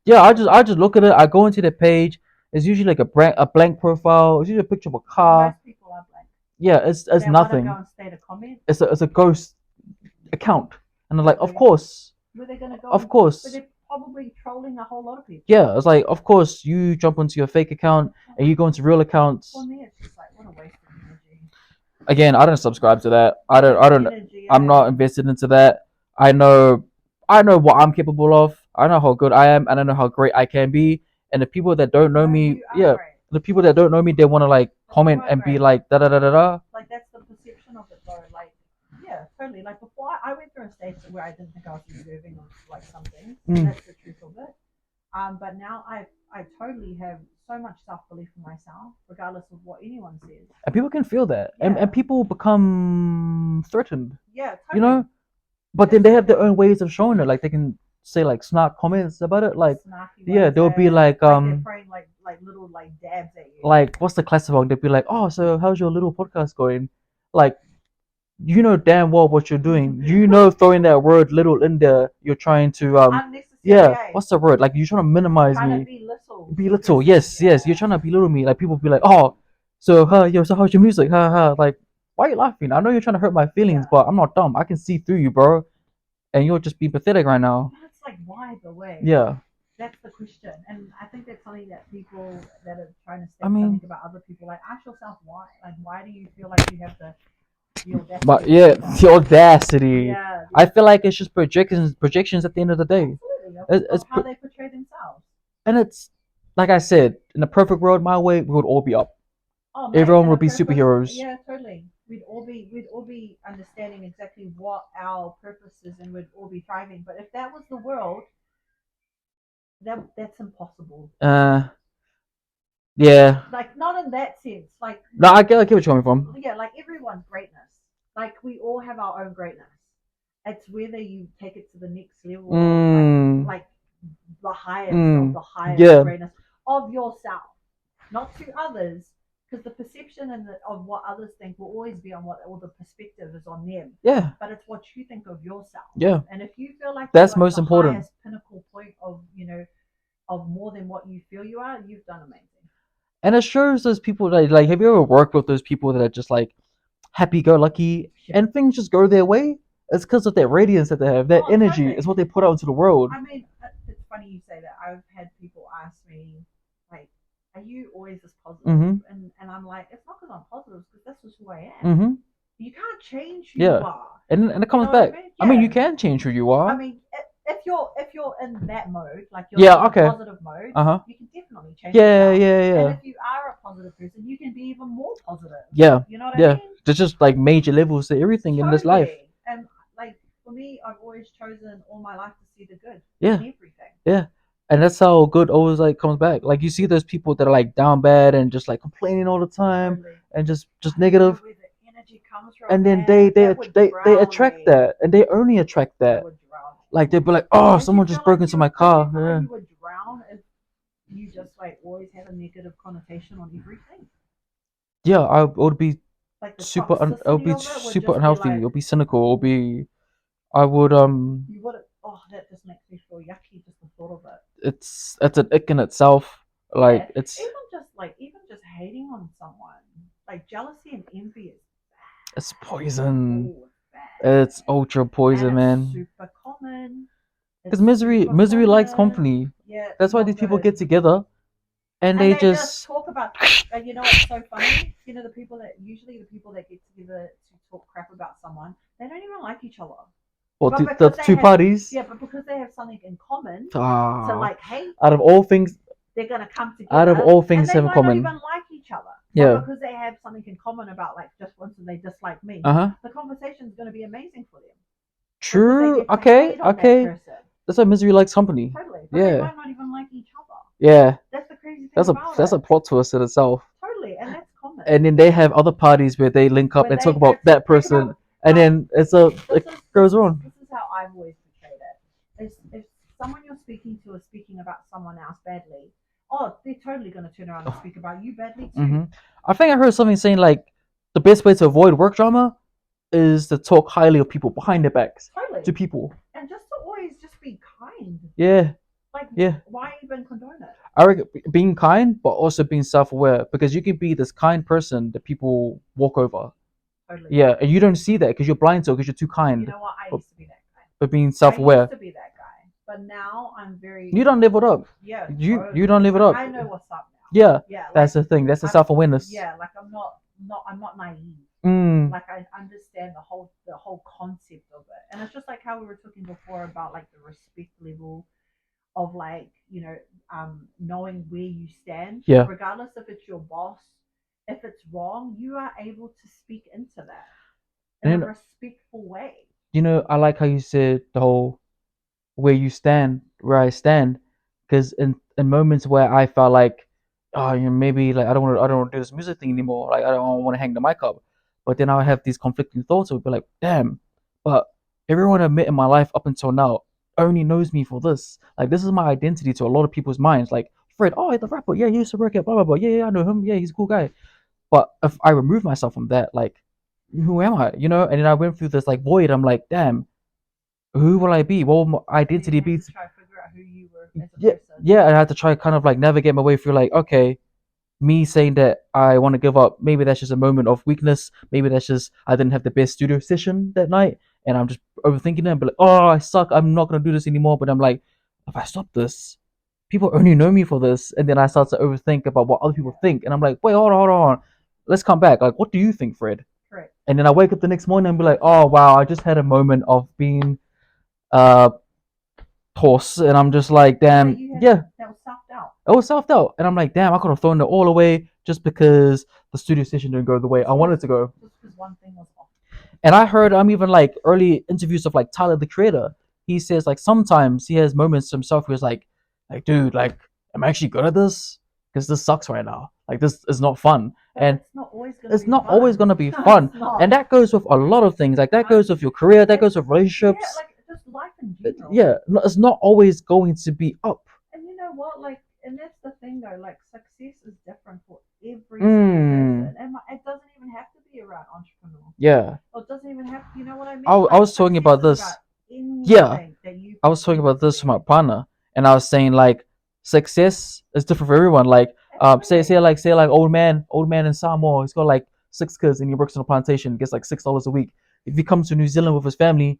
yeah, I just look at it. I go into the page. It's usually like a blank profile. It's usually a picture of a car. Most people are blank. Yeah, it's they nothing. Go and state a comment. It's a ghost account, and they're like, of course. Where they're gonna go? Of course. But they're probably trolling a whole lot of people. Yeah, it's like, of course, you jump onto your fake account and you go into real accounts. For me, it's just like, what a waste of energy. Again, I don't subscribe to that. I don't. I'm not invested into that. I know what I'm capable of. I know how good I am, and I know how great I can be. And the people that don't know me, the people that don't know me, they want to like comment and be like da da da da da. Like, that's the perception of it, though. Like, yeah, totally. Like, before I went through a stage where I didn't think I was deserving of like something. That's the truth of it. But now I totally have so much self-belief in myself, regardless of what anyone says. And people can feel that, and people become threatened. Yeah, totally. But then they have their own ways of showing it. Like, they can say like snark comments about it. Like, they'll be like they're throwing like little like dabs at you. Like, what's the classic one? They'll be like, oh, so how's your little podcast going? Like, you know damn well what you're doing. Throwing that word little in there, you're trying to what's the word? Like, you're trying to minimize me. Belittle. Yes. You're trying to belittle me. Like, people be like, oh, so how's your music? Like, why are you laughing? I know you're trying to hurt my feelings, but I'm not dumb. I can see through you, bro. And you're just being pathetic right now. But it's like, why the way? Yeah. That's the question. And I think that's something that people that are trying to say something about other people, like, ask yourself why. Like, why do you feel like you have the audacity? But the audacity. Yeah. I feel like it's just projections at the end of the day. Absolutely. It's how they portray themselves. And it's, like I said, in a perfect world, my way, we would all be up. Oh, everyone would be superheroes. Yeah, totally. We'd all be understanding exactly what our purpose is, and we'd all be thriving. But if that was the world, that's impossible. Yeah. Like, not in that sense. Like, no, I get where you're coming from. Yeah, like, everyone's greatness. Like, we all have our own greatness. It's whether you take it to the next level, like the highest of the highest greatness of yourself, not to others. Because the perception of what others think will always be on or the perspective is on them. Yeah. But it's what you think of yourself. Yeah. And if you feel like that's most important, highest pinnacle point of of more than what you feel you are, you've done amazing. And it shows those people that, like, have you ever worked with those people that are just like happy-go-lucky and things just go their way? It's because of that radiance that they have. That energy is what they put out into the world. I mean, it's funny you say that. I've had people ask me, like, are you always this positive? And I'm like, it's not because I'm positive, it's because that's just who I am. You can't change who you are. And it comes back. I mean, you can change who you are. I mean, if you're in that mode, like you're in a positive mode, you can definitely change. Yeah. And if you are a positive person, you can positive. Yeah, You know what I yeah. mean? There's just like major levels to everything in this life. Totally. And like for me, I've always chosen all my life to see the good in Yeah, everything. yeah. And that's how good always like comes back. Like you see those people that are like down bad and just like complaining all the time Totally. and just I don't know negative, where the energy comes from, and then man. That would they drown attract me. that, and they only attract That that. would drown me. Like they'd be like, oh, Don't you someone feel just like broke into you? my Don't you car. feel like Yeah. you would drown if you just like always had a negative connotation on everything? Yeah, I would be Like the it would toxicity be of it would super just be unhealthy. It like would be cynical. It would be I would you would. Oh, that just makes me feel yucky just the thought of it. it's an ick in itself. Yeah, Like it's even just hating on someone, like jealousy and envy is it's poison. oh bad, It's ultra and poison, it's man. super common. Because It's super misery likes common. company. Yeah, it's That's why not these people good. get together and And they they just just talk about. You know what's so funny? You know the people that get together to talk crap about someone, they don't even like each other. well But the because they two have parties. yeah, but because they have something in common to Ah, like hate, out of all things, they're gonna come out of together all and things they have in might not common. even like each other. But Yeah. because they have something in common about like just once they dislike me, Uh huh. the conversation is gonna be amazing for them because they True. get to Okay. hate on that Okay. person. That's why misery likes company. Totally. But they Yeah. might not even like each other. Yeah. That's the crazy thing about That's a it. plot twist in itself. Totally. And that's common. And then they have other parties where they link up Where and talk they about get to that think about person, and well, then this it is goes on. this is how I've always portrayed it. Is if someone you're speaking to is speaking about someone else badly, oh, they're totally going to turn around and speak about you badly too. Hmm. I think I heard something saying like the best way to avoid work drama is to talk highly of people behind their backs to Totally. people. And just to always just be kind. Yeah, Like, yeah. why even condone it? I reckon being kind, but also being self-aware, because you can be this kind person that people walk over. Totally. Yeah, and you don't see that because you're blind to it because you're too You kind. know what? I But used to be that guy. but being I used self-aware, to be that guy. But now I'm very, you don't live it up. yeah, You don't totally. live it Like, up. I know what's up now. Yeah, Yeah, like, that's the thing. That's the I'm, self-awareness. yeah, like I'm not naive. Mm, Like I understand the whole concept of it, and it's just like how we were talking before about like the respect level of like knowing where you stand, yeah. regardless if it's your boss, if it's wrong, you are able to speak into that in a And respectful way. I like how you said the whole where you stand, where I stand, because in moments where I felt like, oh, maybe like I don't want to do this music thing anymore. Like I don't want to hang the mic up, but then I would have these conflicting thoughts. I would be like, damn, but everyone I met in my life up until now only knows me for this. Like this is my identity to a lot of people's minds. Like Fred, oh, the rapper, yeah, he used to work at blah blah blah. Yeah, yeah, I know him. Yeah, he's a cool guy. But if I remove myself from that, like, who am I? And then I went through this like void. I'm like, damn, who will I be? What will my And then identity you have be? to try to figure out who you were as a Yeah, person. yeah. And I had to try kind of like navigate my way through like, okay, me saying that I want to give up, maybe that's just a moment of weakness. Maybe that's just I didn't have the best studio session that night, and I'm just overthinking it. But like, oh, I suck. I'm not gonna do this anymore. But I'm like, if I stop this, people only know me for this, and then I start to overthink about what other people Yeah, think, and I'm like, wait, hold on. Let's come back. Like, what do you think, Fred? correct. And then I wake up the next morning and be like, oh wow, I just had a moment of being uh horse, and I'm just like, Yeah, damn, you had yeah, that was self doubt. I was self doubt, and I'm like, damn, I could have thrown it all away just because the studio session didn't go the way I wanted to go. Just because one thing was off. And I heard even like early interviews of like Tyler the Creator. He says like sometimes he has moments to himself where he's like, dude, like, am I actually good at this? Because this sucks right now. Like this is not fun, But and it's not always going to it's be not fun. always gonna be fun. It's not. And that goes with a lot of things. Like that goes with your career. That goes with Yeah, relationships. like just life in general. Yeah, it's not always going to be up. And you know what? Like, and that's the thing though. Like, success is different for every single Mm, person, and it doesn't even have to be around entrepreneur. yeah. Or it doesn't even have. You know what I I, mean? I Like, was talking success about is about this. Yeah, anything that you I put was talking about this with into my it. partner, and I was saying like success is different for everyone. Like, Absolutely. say like old man in Samoa, he's got like 6 kids and he works on a plantation, gets like $6 a week. If he comes to New Zealand with his family,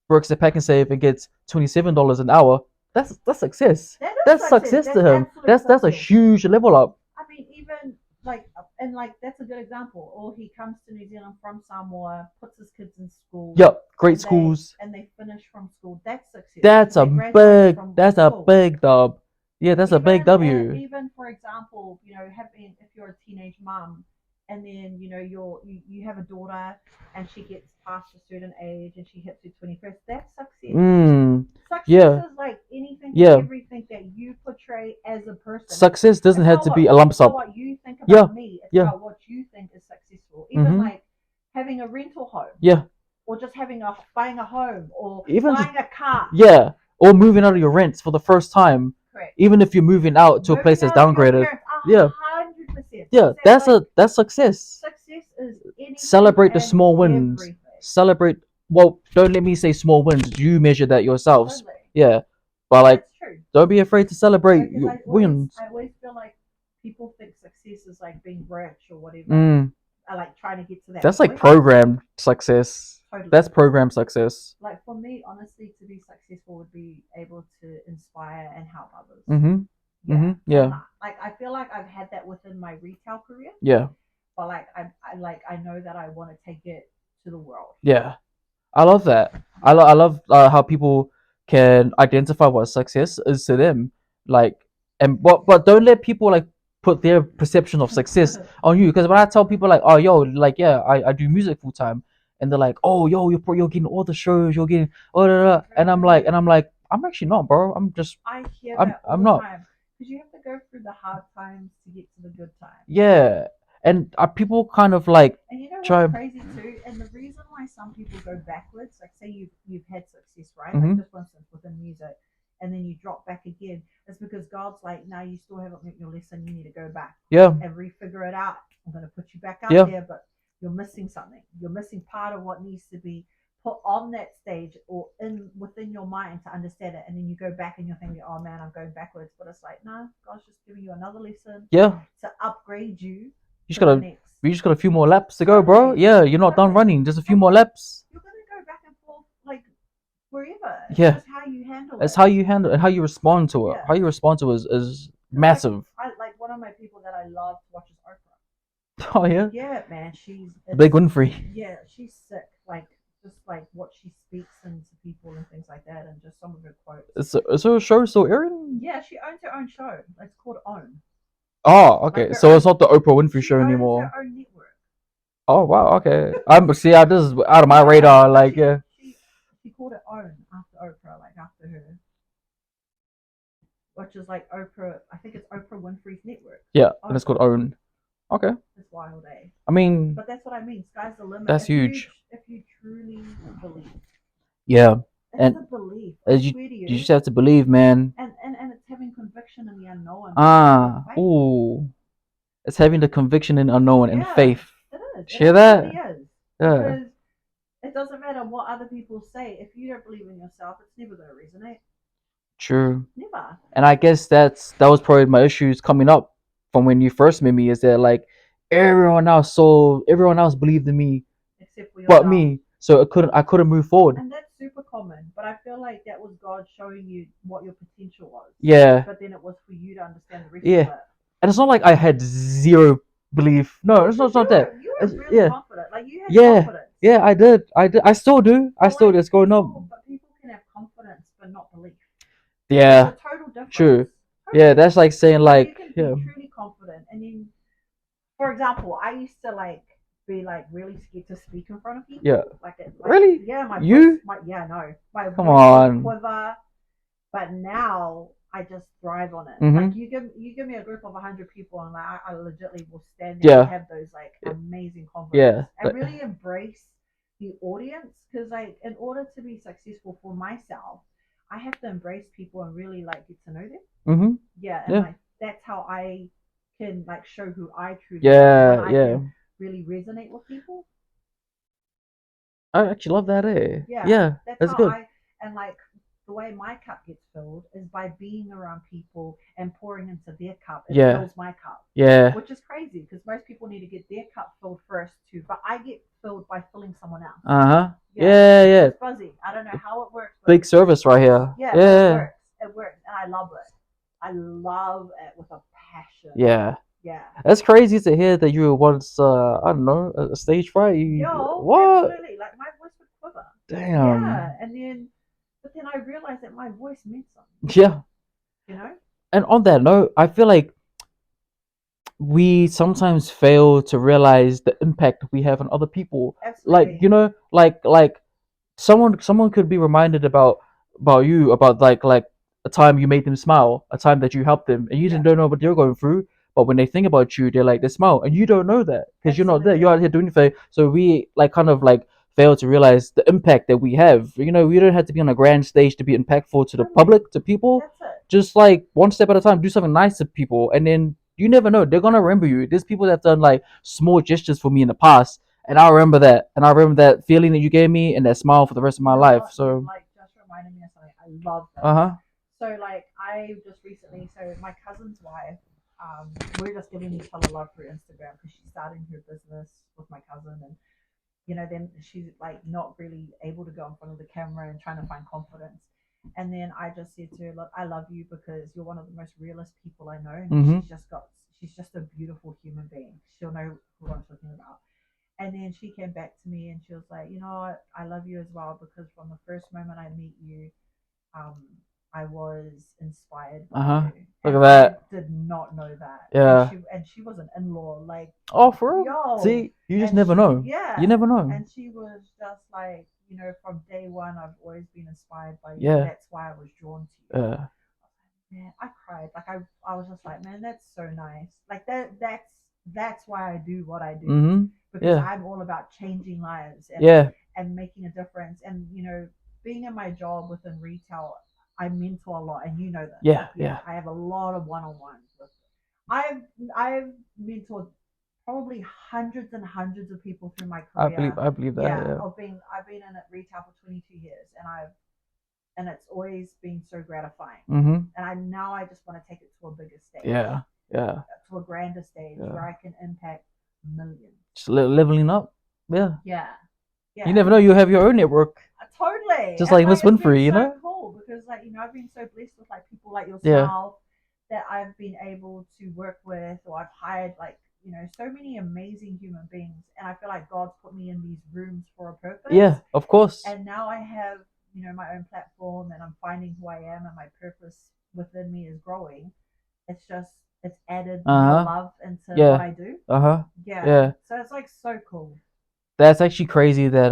works at Pack and Save and gets $27 an hour, that's success. That is That's success. success to That's him. absolute That's a success. huge level up. I mean, even like, and like that's a good example. Or he comes to New Zealand from Samoa, puts his kids in school, Yep, great and schools. they finish from school. That's success because That's a they graduated from that's a school. big dub. Yeah, that's a big W. Even for example, you know, having if you're a teenage mom and then you have a daughter and she gets past a certain age and she hits her 21st. That's success. Mm. Success Yeah. is like anything and Yeah. everything that you portray as a person. Success doesn't It's have not to be a lump it's not sum. what you think Yeah. about me. It's Yeah. about what you think is successful. Even Mm-hmm. like having a rental home, Yeah. or just buying a home, or Even just buying a car. yeah, or moving out of your rents for the first time. Correct. Even if you're moving out to a place Moving that's out of your downgraded. parents, Yeah. 100%. Yeah. That's success. Success is anything Celebrate the and small wins. everything. Celebrate. Well, don't let me say small wins. You measure that yourselves. Totally. Yeah, but like, That's true. don't be afraid to celebrate Because your wins. I always feel like people think success is like being rich or whatever. Mm, I like trying to get to that that's like point. programmed success. Totally. That's programmed success. Like for me, honestly, to be successful would be able to inspire and help others. Mm-hmm. Yeah. Mm-hmm. Yeah. And like I feel like I've had that within my retail career. Yeah. But like I know that I want to take it to the world. Yeah. I love that. I love how people can identify what success is to them. Like, and but don't let people like put their perception of success on you. Because when I tell people like, oh yo, like yeah, I do music full time, and they're like, oh yo, you're getting all the shows, you're getting oh da, da, da. And I'm like, I'm actually not, bro. I hear I'm that all I'm the not. time because you have to go through the hard times to get to the good times. Yeah, and people kind of like And you know try. what's crazy too? And the reason why some people go backwards, like say you've had success, right? Mm-hmm. Like just for instance within music, and then you drop back again, it's because God's like, no, you still haven't learned your lesson. You need to go back Yeah. and refigure it out. I'm going to put you back out Yeah. there, but you're missing something. You're missing part of what needs to be put on that stage or in within your mind to understand it. And then you go back and you're thinking, oh man, I'm going backwards. But it's like, no, God's just giving you another lesson. Yeah. To upgrade you. You just gotta. We just got a few more laps to go, bro. Yeah, you're not done running. Just a few more laps. You're gonna go back and forth like wherever. It's Yeah. just how you handle it. It's how you handle it and how you respond to it. Yeah. How you respond to it is massive. Like one of my people that I love to watch is Oprah. Oh yeah. Yeah, man, she's Big Winfrey. Yeah, she's sick. Like just like what she speaks into people and things like that, and just some of her quotes. Is her show still airing? Yeah, she owns her own show. It's called Own. Oh, okay. Like So it's not the Oprah Winfrey show owns anymore. her own network. Oh wow. Okay. I'm see. This is out of my radar. Like yeah. She called it Own after Oprah, like after her. Which is like Oprah. I think it's Oprah Winfrey's network. Yeah, and it's called Own. Okay. That's wild, eh? I mean. But that's what I mean. Sky's the limit. That's huge. If you truly believe. Yeah. It's a belief. You just have to believe, man. And it's having conviction in the unknown. Ooh. It's having the conviction in unknown and faith. It is. Hear that? It really is. Yeah. Because it doesn't matter what other people say. If you don't believe in yourself, it's never going to resonate. True. Never. And I guess that was probably my issues coming up from when you first met me, is that like everyone else believed in me except for but me. So I couldn't move forward. And that's super common. But I feel like that was God showing you what your potential was. Yeah. But then it was for you to understand the rest of it. And it's not like I had zero belief. No, it's not that. You were really confident. Like you had confidence. Yeah, I did. I still do. It's going up. But people can have confidence but not belief. Yeah. There's a total difference. True. Yeah, that's like saying like you can be truly confident, and then, for example, I used to like be like really scared to speak in front of people. Yeah. Like really? Yeah, my you? Voice, no. My Come on. Quiver, but now I just thrive on it. Mm-hmm. Like you give me a group of 100 people, and like I legitimately will stand there and have those like amazing confidence. Yeah. And really embrace the audience, because like in order to be successful for myself, I have to embrace people and really like get to know them. Mm-hmm. Yeah, and like that's how I can like show who I truly am. I can really resonate with people. I actually love that, eh? Yeah, that's good. And like the way my cup gets filled is by being around people and pouring into their cup. It fills my cup. Yeah. Which is crazy because most people need to get their cup filled first too. But I get filled by filling someone else. Yeah. It's fuzzy. I don't know how it works. Big service right here. Yeah. It works, and I love it. I love it with a passion. Yeah. Yeah. That's crazy to hear that you were once, I don't know, a stage fright. What? Absolutely. Like my voice would quiver. Damn. Yeah. But then I realized that my voice meant something. Yeah. You know? And on that note, I feel like we sometimes fail to realize the impact we have on other people. Like, Absolutely. you know, like someone could be reminded about you, about like a time you made them smile, a time that you helped them, and you Yeah. didn't don't know what they're going through. But when they think about you, they smile, and you don't know that because you're not there. You're Absolutely. out here doing things. So we like kind of like fail to realize the impact that we have. You know, we don't have to be on a grand stage to be impactful to the Totally. public, to people. That's it. Just like one step at a time, do something nice to people, and then you never know, they're gonna remember you. There's people that have done like small gestures for me in the past, and I remember that, and I remember that feeling that you gave me, and that smile for the rest of my You know life. what? You've So, like just reminded me of something. I love uh this. huh, So like I just recently, so my cousin's wife, we're just giving each other love through Instagram because she's starting her business with my cousin, and then she's like not really able to go in front of the camera and trying to find confidence. And then I just said to her, look, I love you because you're one of the most realist people I know, and mhm, she's just a beautiful human being. She'll know who I'm talking about. And then she came back to me and she was like, you know what, I love you as well because from the first moment I meet you, um, I was inspired uh by huh. you, Look and at I that. did not know that. And Yeah. she was an in-law, like, Oh, for real? yo, See, you just and never she know. You yeah, never know. and she was just like, from day one, I've always been inspired by you, and Yeah. that's why I was drawn to you. Yeah. Man, I cried. Like I was just like, man, that's so nice. Like that's why I do what I do Mhm. because Yeah. I'm all about changing lives Yeah. and making a difference. And being in my job within retail, I mentor a lot, and you know this. Yeah. Like, Yeah. I have a lot of one-on-ones with. I've I've mentored probably hundreds and hundreds of people through my career. I believe that. Yeah, Yeah. I've been in it retail for 22 years, and it's always been so gratifying. Mhm. And I just want to take it to a bigger stage, Yeah. Yeah. to a grander stage where Yeah. I can impact millions. Just leveling up. Yeah. Yeah, You yeah, never know. You have your own network, totally. just And like like Miss it's been Winfrey. You so know. cool because I've been so blessed with like people like Yeah. yourself that I've been able to work with, or I've hired like so many amazing human beings, and I feel like God's put me in these rooms for a purpose. Yeah. Of course. And now I have my own platform, and I'm finding who I am, and my purpose within me is growing. It's added Uh more huh. love into what Yeah. I do. Uh huh. Yeah, Yeah. so it's like so cool. That's actually crazy that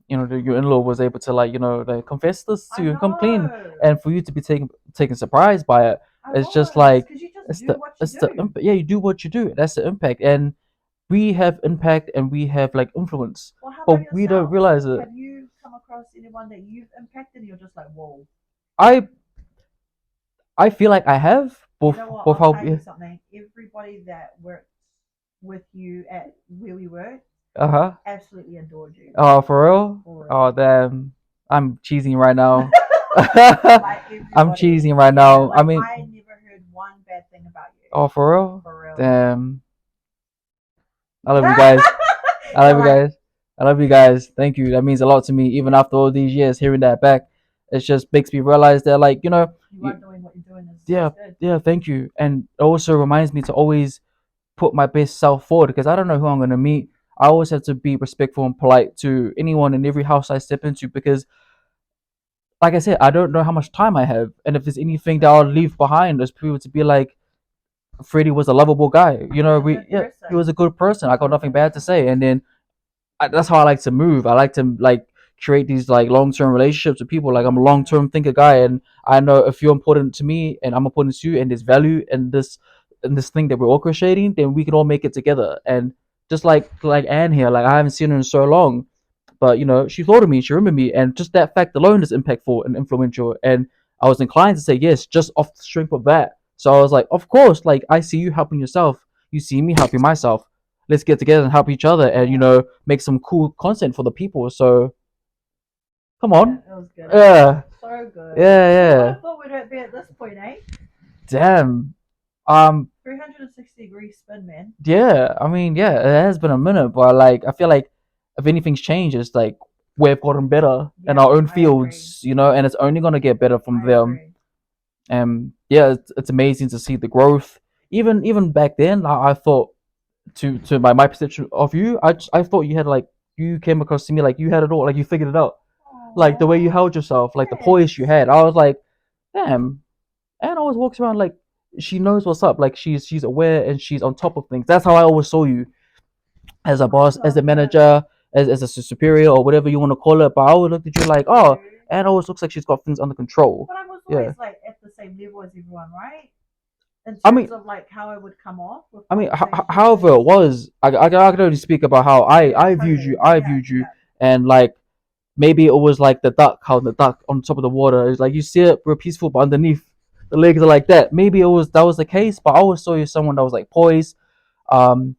your in-law was able to like like confess this to I you and come clean, know. and for you to be taken surprised by it. I It's just was like because you just it's do the what you it's the do. yeah, you do what you do. That's the impact, and we have impact and we have like influence, Well, how about but we don't yourself? realize it. Have you come across anyone that you've impacted and you're just like, whoa? I I feel like I have You both know what? both I'll how tell you something. Everybody that worked with you at where we worked huh. absolutely adored you. Oh, for real? For Oh, real. damn. I'm cheesing right now. Like I'm everybody. cheesing right Yeah, now. I like mean, I never heard one bad thing about you. oh, for real? For real. Damn. I love you guys. I love You're you like, guys. I love you guys. Thank you. That means a lot to me. Even after all these years, hearing that back, it just makes me realize that, like, you are you, doing what you're doing is yeah, good. yeah, thank you. And it also reminds me to always put my best self forward because I don't know who I'm going to meet. I always have to be respectful and polite to anyone in every house I step into because, like I said, I don't know how much time I have. And if there's anything that I'll Absolutely. leave behind, there's people to be like, Freddy was a lovable guy. He was a We good yeah, he person. was a good person. I got nothing Absolutely. bad to say. And then that's how I like to move. I like to like create these like long term relationships with people. Like I'm a long Yeah. term thinker guy, and I know if you're important to me and I'm important to you, and there's value in this thing that we're orchestrating, then we can all make it together. And just like Anne here, like I haven't seen her in so long, but she thought of me, she remembered me, and just that fact alone is impactful and influential. And I was inclined to say yes, just off the strength of that. So I was like, of course, like I see you helping yourself, you see me helping myself. Let's get together and help each other, and Yeah. make some cool content for the people. So come Yeah, on, it was good. yeah, So good. yeah, Who would yeah. have thought we'd be at this point, eh? Damn. 360-degree spin, man. Yeah. I mean, yeah, it has been a minute, but like I feel like if anything's changed, it's like we've gotten better in Yeah, our own I agree. fields, and it's only gonna get better from I them. agree. And yeah, it's amazing to see the growth. Even back then, I thought to my perception of you, I thought you had like you came across to me like you had it all, like you figured it out, like the way you Aww, held yourself, like the poise thanks. you had. I was like, damn. And always walks around like she knows what's up. Like she's aware and she's on top of things. That's how I always saw you, as a I boss, as a love that. manager, as a superior or whatever you want to call it. But I always looked at you like, oh, True. Anne always looks like she's got things under control. But I was Yeah. always like at the same level as everyone, right? In I mean, terms of like how I would come off with however conversations. it was, I can only speak about how Yeah, I viewed you. totally. I Yeah, viewed you, yeah. and like maybe it was like the duck, how the duck on top of the water is like you see it real peaceful, but underneath the legs are like that. Maybe it was that was the case, but I always saw you as someone that was like poised. Um,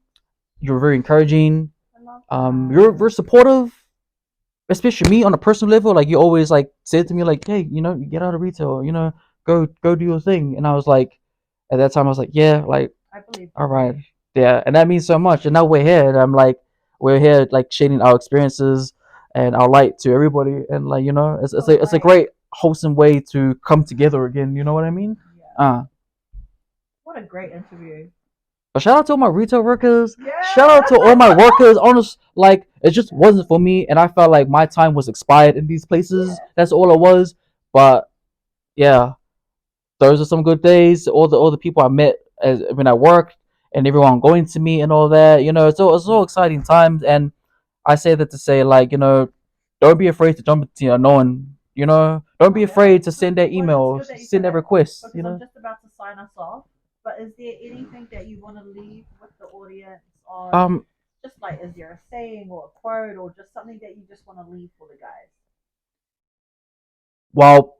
you were very encouraging. I love You're that. very supportive, especially me on a personal level. Like you always like said to me like, hey, get out of retail, go do your thing. And I was like, at that time I was like, yeah, like I believe all in right, you. yeah, and that means so much. And now we're here, and I'm like, we're here like sharing our experiences and our light to everybody, and like So it's a like, great wholesome way to come together again. You know what I mean? yeah. Uh, What a great interview. but shout out to all my retail workers. Shout out Yeah. to all my workers. Honest, like it just wasn't for me, and I felt like my time was expired in these places. Yeah. That's all it was. But yeah, those are some good days. All the people I met as when I worked and everyone going to me and all that. It's all exciting times. And I say that to say like don't be afraid to jump into the unknown. Don't Oh be yeah. afraid to So, send that well, it's email, good that you send said that that request. because I'm just about to sign us off. But is there anything that you want to leave with the audience on? Um, Just like, is there a saying or a quote or just something that you just want to leave for the guys? well,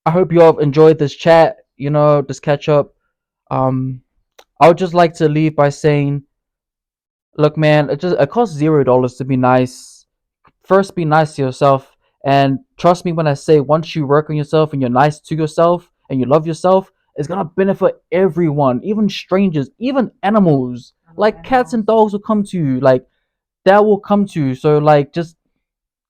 I hope you all have enjoyed this chat. This catch up. Um, I would just like to leave by saying, look, man, it costs $0 to be nice. First, be nice to yourself, and trust me when I say once you work on yourself and you're nice to yourself and you love yourself, it's gonna benefit everyone, even strangers, even animals. I love Like cats animals. and dogs will come to you, like that will come to you. So like, just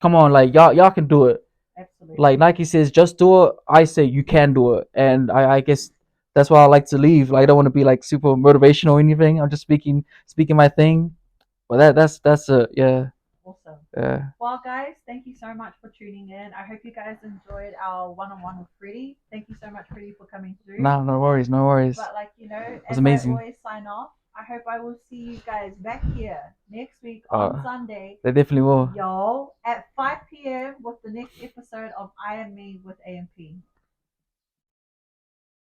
come on, like y'all can do it. Like Absolutely. Nike says, just do it. I say you can do it, and I guess that's why I like to leave. Like I don't want to be like super motivational or anything. I'm just speaking my thing. But that's it. Yeah, Awesome. yeah. Well, guys, thank you so much for tuning in. I hope you guys enjoyed our one-on-one with Freddy. Thank you so much, Freddy, for coming through. Nah, no worries, no worries. It But like was as I amazing. always sign off, I hope I will see you guys back here next week on Uh, Sunday, they definitely will. y'all, at 5 p.m. with the next episode of I Am Me with AMP.